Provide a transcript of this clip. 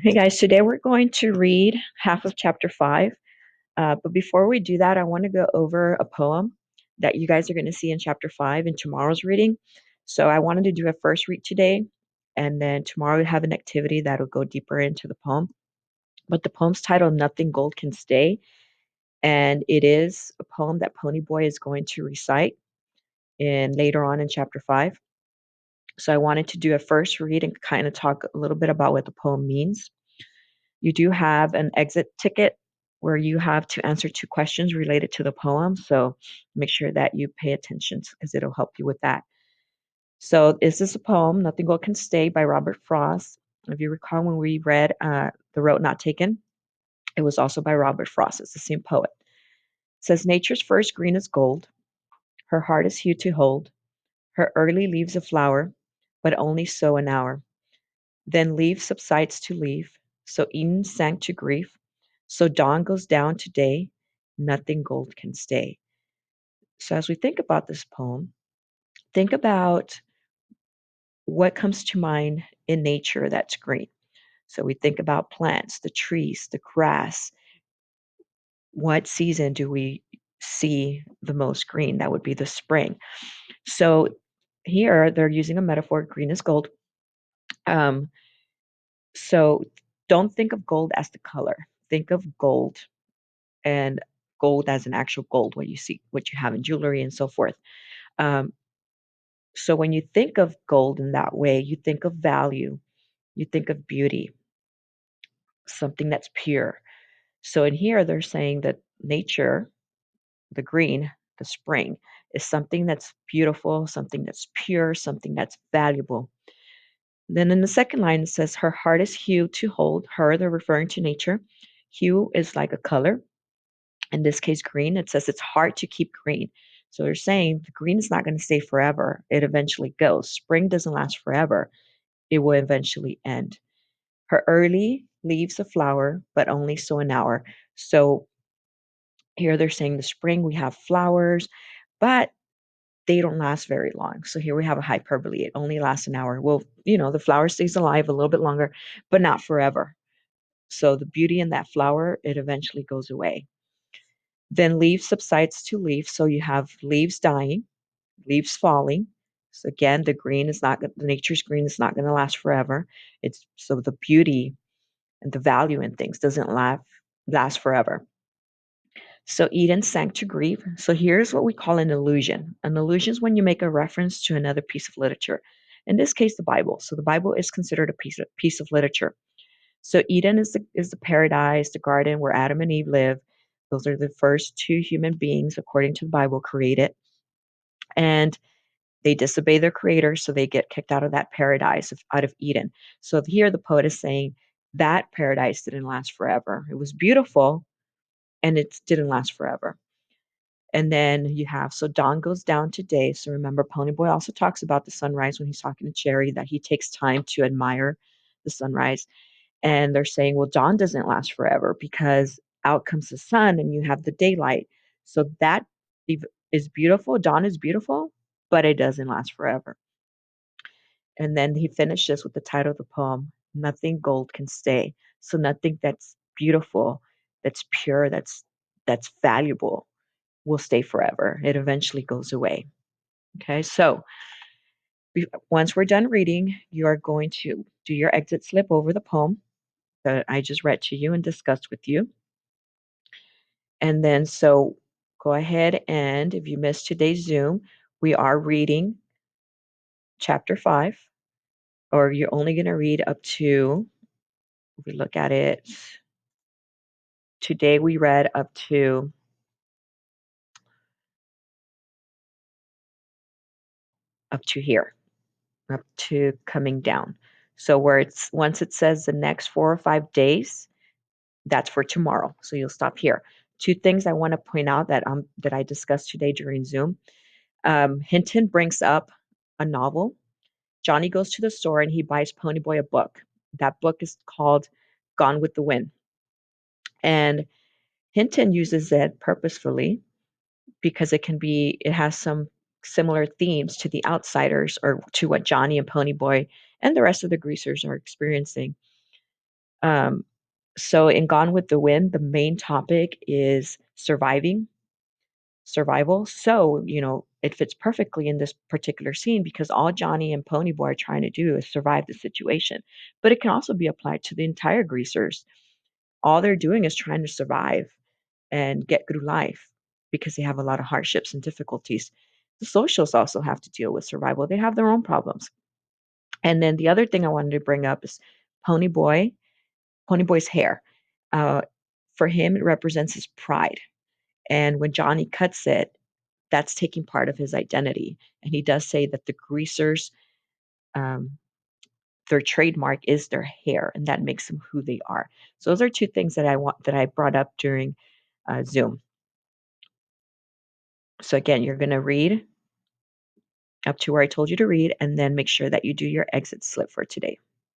Hey guys, today we're going to read half of chapter 5. But before we do that, I want to go over a poem that you guys are going to see in chapter 5 in tomorrow's reading. So I wanted to do a first read today, and then tomorrow we have an activity that'll go deeper into the poem. But the poem's titled Nothing Gold Can Stay, and it is a poem that Ponyboy is going to recite in later on in chapter 5. So I wanted to do a first read and kind of talk a little bit about what the poem means. You do have an exit ticket where you have to answer 2 questions related to the poem, so make sure that you pay attention because it'll help you with that. So, is this a poem, Nothing Gold Can Stay by Robert Frost? If you recall when we read The Road Not Taken, it was also by Robert Frost. It's the same poet. It says, Nature's first green is gold, her heart is hue to hold, her early leaves a flower, but only so an hour. Then leaf subsides to leaf, so Eden sank to grief, so dawn goes down to day, nothing gold can stay. So as we think about this poem, think about what comes to mind in nature that's green. So we think about plants, the trees, the grass. What season do we see the most green? That would be the spring. So here they're using a metaphor, green is gold. Um, so don't think of gold as the color. Think of gold and gold as an actual gold, what you see, what you have in jewelry and so forth. Um, so when you think of gold in that way, you think of value, you think of beauty, something that's pure. So in here, they're saying that nature, the green, the spring, is something that's beautiful, something that's pure, something that's valuable. Then in the second line, it says, her heart is hue to hold. Her, they're referring to nature. Hue is like a color. In this case, green, it says it's hard to keep green. So they're saying the green is not going to stay forever. It eventually goes. Spring doesn't last forever. It will eventually end. Her early leaves a flower, but only so an hour. So here they're saying the spring we have flowers, but they don't last very long. So here we have a hyperbole. It only lasts an hour. Well, the flower stays alive a little bit longer, but not forever. So the beauty in that flower, it eventually goes away. Then leaf subsides to leaf. So you have leaves dying, leaves falling. So again, the nature's green is not going to last forever. It's so the beauty and the value in things doesn't last forever. So Eden sank to grief. So here's what we call an allusion. An allusion is when you make a reference to another piece of literature. In this case, the Bible. So the Bible is considered a piece of literature. So Eden is the paradise, the garden where Adam and Eve live. Those are the first 2 human beings, according to the Bible, created. And they disobey their creator, so they get kicked out of that paradise, out of Eden. So here the poet is saying that paradise didn't last forever. It was beautiful, and it didn't last forever. And then you have, so dawn goes down to day. So remember, Ponyboy also talks about the sunrise when he's talking to Cherry, that he takes time to admire the sunrise. And they're saying, well, dawn doesn't last forever because out comes the sun and you have the daylight. So that is beautiful. Dawn is beautiful, but it doesn't last forever. And then he finishes with the title of the poem, Nothing Gold Can Stay. So nothing that's beautiful, that's pure, that's valuable will stay forever. It eventually goes away. Okay, so once we're done reading, you are going to do your exit slip over the poem that I just read to you and discussed with you. And then, so go ahead, and if you missed today's Zoom, we are reading chapter 5, or you're only going to read up to, if we look at it, today we read up to here, up to coming down. So once it says the next 4 or 5 days, that's for tomorrow. So you'll stop here. 2 things I want to point out that I discussed today during Zoom. Hinton brings up a novel. Johnny goes to the store and he buys Ponyboy a book. That book is called Gone with the Wind. And Hinton uses it purposefully because it has some similar themes to The Outsiders, or to what Johnny and Ponyboy and the rest of the greasers are experiencing. Um, so in Gone with the Wind, the main topic is survival. So, it fits perfectly in this particular scene because all Johnny and Ponyboy are trying to do is survive the situation. But it can also be applied to the entire greasers. All they're doing is trying to survive and get through life because they have a lot of hardships and difficulties. The socials also have to deal with survival. They have their own problems. And then the other thing I wanted to bring up is Ponyboy, Ponyboy's hair. Uh, for him, it represents his pride. And when Johnny cuts it, that's taking part of his identity. And he does say that the greasers, um, their trademark is their hair, and that makes them who they are. So those are two things that I brought up during Zoom. So again, you're going to read up to where I told you to read, and then make sure that you do your exit slip for today.